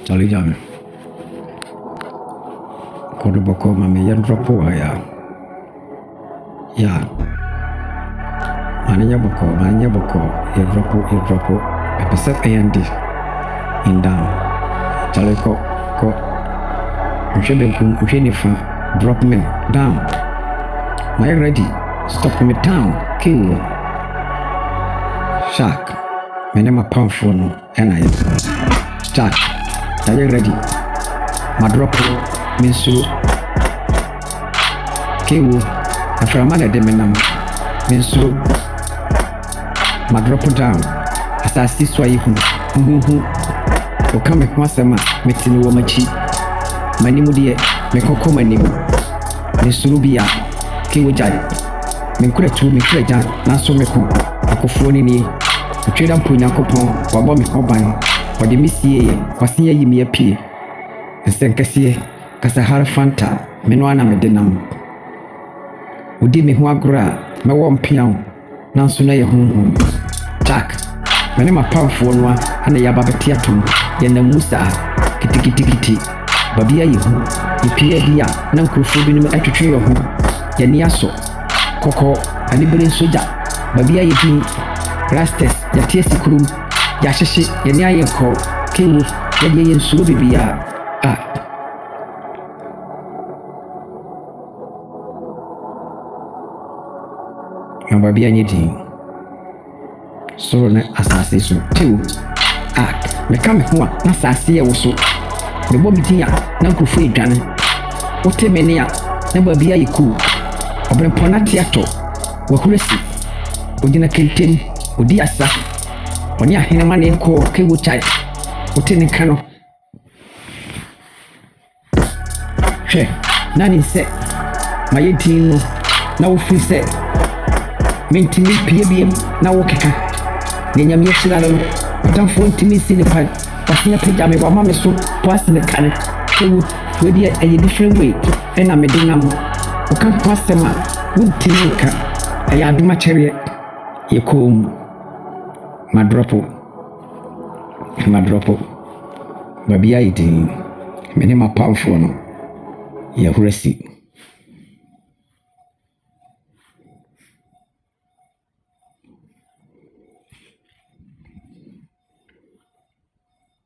Charlie Jam. Kodoboko, Mammy, and Dropo, yeah. Mania Boko, a dropo, a percent AND in down. Charlie Co, drop me down. My ready, stop me down, kill. Shark, my name a pound phone, and I Jack, are you ready? My drop means so. Kill, and from another demenum means so. My drop down as I see so you come with Massama, meeting Womachi. My name would be Mekoko, my name. Miss Rubia, Kiwajai, Menkura to me, Trejan, Naso Meko, Akofoni, a trade up Punakopon, or Bommy Combine, or the Missie, Quasia Yimi appear. And Sankasi, Casahara Fanta, Menuana Medenam. Udimi Huagra, my one piano, Nansuna home. Jack, my name a powerful one, and a Yababatiatum, Yanamusa, Kitty, Babia you, Pia, Nankufu, at a tree of whom, Yaniaso, Coco, and Ibrin Soja, Babia you, Rastes, Yatiesi Kuru, Yashashi, Yania call, King, Yadi and Subibia. Babia anything. So asase so two me come ho na asase e wo so me bo mitia na nkufu edwane wote mene a na babia yiku obrempona tiato wakuresi ogina kenten odi asa oni ahene ma ne ko kewu chai wote ne kano hwe nani se mayetin no na wo fi se mentimi pie biem na wo keka Nenya miechira no atamfo ntimi si ne pan pasina pejame wa mame so twas ne kan so we be a different way na me dinam o kan pasema wuntimi ka ya aduma chere ye kom madropo babia idin me ne mapamfo no ye huresi